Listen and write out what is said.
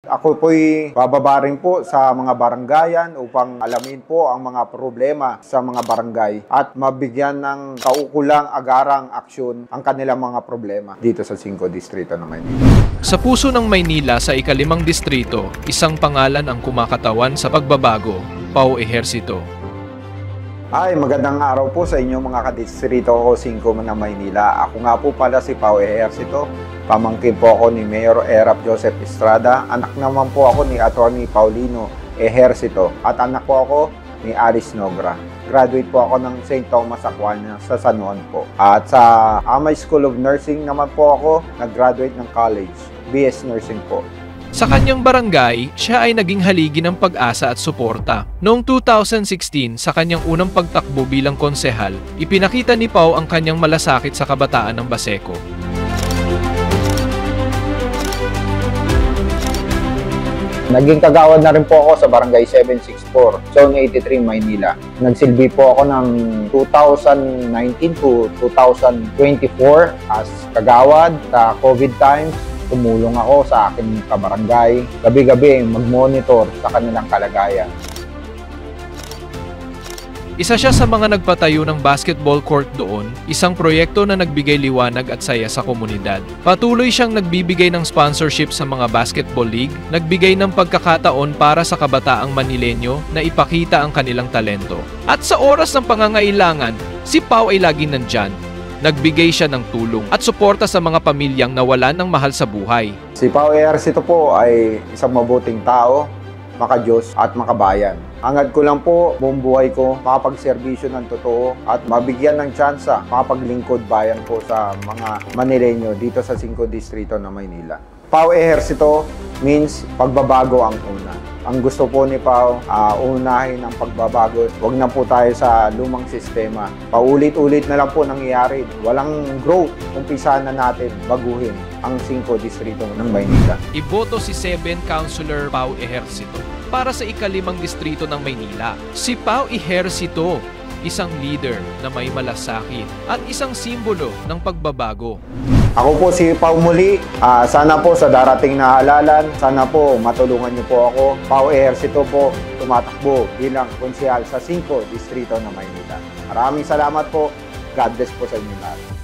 Ako po'y bababa rin po sa mga barangayan upang alamin po ang mga problema sa mga barangay at mabigyan ng kaukulang agarang aksyon ang kanilang mga problema dito sa 5 distrito ng Maynila. Sa puso ng Maynila sa ika-5 distrito, isang pangalan ang kumakatawan sa pagbabago, Pau Ejercito. Ay, magandang araw po sa inyo mga kadistrito ko 5 ng Maynila. Ako nga po pala si Pau Ejercito. Pamangkin po ako ni Mayor Erap Joseph Estrada. Anak naman po ako ni Atty. Paulino Ejercito. At anak po ako ni Alice Nogra. Graduate po ako ng St. Thomas Aquinas sa San Juan po. At sa Amay School of Nursing naman po ako nag-graduate ng college. BS Nursing po. Sa kanyang barangay, siya ay naging haligi ng pag-asa at suporta. Noong 2016, sa kanyang unang pagtakbo bilang konsehal, ipinakita ni Pau ang kanyang malasakit sa kabataan ng Baseco. Naging kagawad na rin po ako sa Barangay 764, Zone 83, Maynila. Nagsilbi po ako ng 2019 to 2024 as kagawad sa COVID times. Tumulong ako sa aking kabarangay, gabi-gabi mag-monitor sa kanilang kalagayan. Isa siya sa mga nagpatayo ng basketball court doon, isang proyekto na nagbigay liwanag at saya sa komunidad. Patuloy siyang nagbibigay ng sponsorship sa mga basketball league, nagbigay ng pagkakataon para sa kabataang Manileño na ipakita ang kanilang talento. At sa oras ng pangangailangan, si Pau ay laging nandyan. Nagbigay siya ng tulong at suporta sa mga pamilyang nawalan ng mahal sa buhay. Si Pau Ejercito po ay isang mabuting tao, makadiyos at makabayan. Hangad ko lang po buong buhay ko makapagserbisyo ng totoo at mabigyan ng tsansa makapaglingkod bayan po sa mga Manileño dito sa 5 distrito ng Maynila. Pau Ejercito means pagbabago ang una. Ang gusto po ni Pau, unahin ang pagbabago. Huwag na po tayo sa lumang sistema. Paulit-ulit na lang po nangyayari. Walang growth. Umpisa na natin baguhin ang 5 distrito ng Maynila. Iboto si 7 Councilor Pau Ejercito para sa ika-5 distrito ng Maynila. Si Pau Ejercito, isang leader na may malasakit at isang simbolo ng pagbabago. Ako po si Pau muli. Sana po sa darating na halalan, sana po matulungan niyo po ako. Pau Ejercito po, tumatakbo bilang konsehal sa 5 distrito ng Maynila. Maraming salamat po. God bless po sa inyo lahat.